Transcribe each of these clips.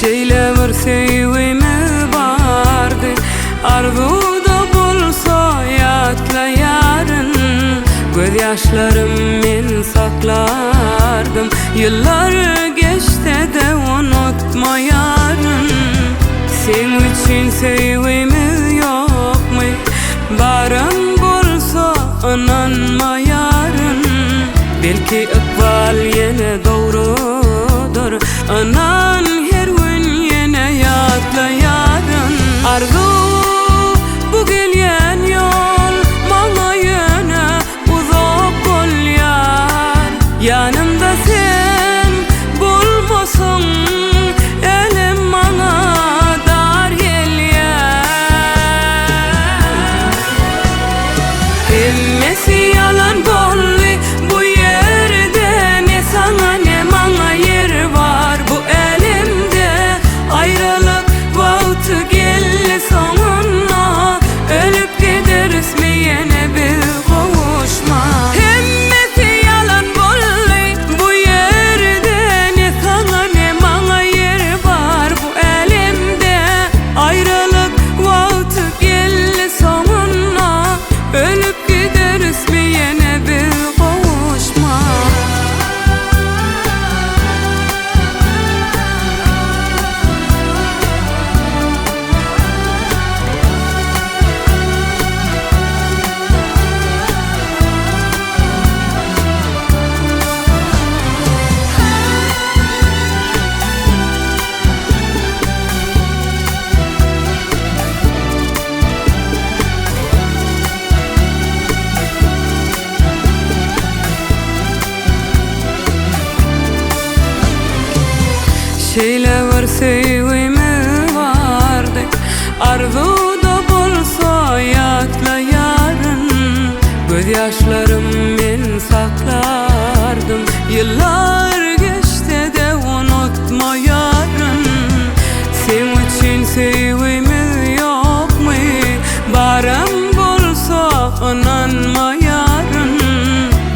Şeýle bir sevgimi bardy, arzuda bolsa ýatla ýaryn. Göz ýaşlarym men saklardım, ýyllar geçte de unutmaýaryn. Sen üçün sevgimi ýokmy, barym bolsa inanmaýaryn. Belki ykbal ýene dogrudur, anan her gün ýene ýatlaýaryn. Arzu bu gelýän ýol maňa ýene uzak bolýar. Ýanymda sen bolmasaň elim maňa dar gelýär. Hemmesi ýalan boldy bu ýerde, ne saňa ne maňa ýer bar bu elimde. Aýralyk wagty geldi soňuna, ölüp giderismi ýene bir gowuşma. Hemmesi ýalan boldy bu ýerde, ne saňa ne maňa ýer bar bu elimde. Aýralyk wagty geldi soňuna, ölüp giderismi ýene bir gowuşma. Şeýle bir sevgimi bardy, arzuda bolsa ýatla ýaryn. Göz ýaşlarym men saklardım, ýyllar geçte de unutmaýaryn. Sen üçün sevgimi ýokmy, barym bolsa inanmaýaryn.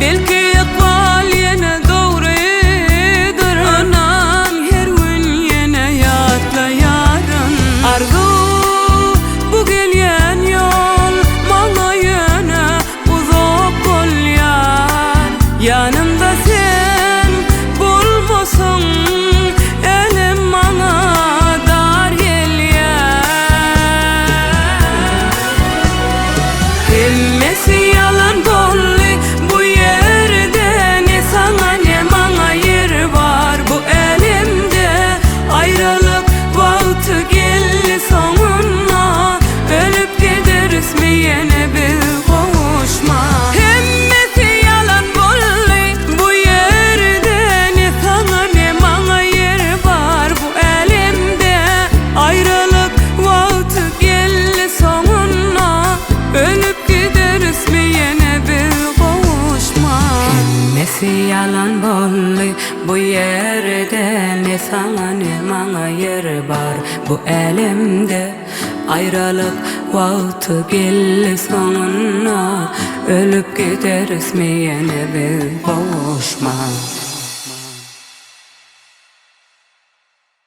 Belki ykbal ýene dogrydyr, anan her gün ýene ýatlaýaryn. Arzu bu gelýän ýol maňa ýene uzak bolýar. Ýanymda sen bolmasaň elim maňa dar gelýär. Hemmesi ýalan boldy bu ýerde, ne saňa ne maňa ýer bar bu elimde. Aýralyk wagty geldi soňuna, ölüp giderismi ýene bir gowuşma. Hemmesi ýalan boldy bu ýerde, ne saňa ne maňa ýer bar bu elimde. Aýralyk wagty geldi soňuna, ölüp giderismi ýene bir gowuşma. Hemmesi ýalan boldy bu ýerde, ne saňa ne maňa ýer bar bu elimde. Aýralyk wagty geldi soňuna, ölüp giderismi ýene bir gowuşma.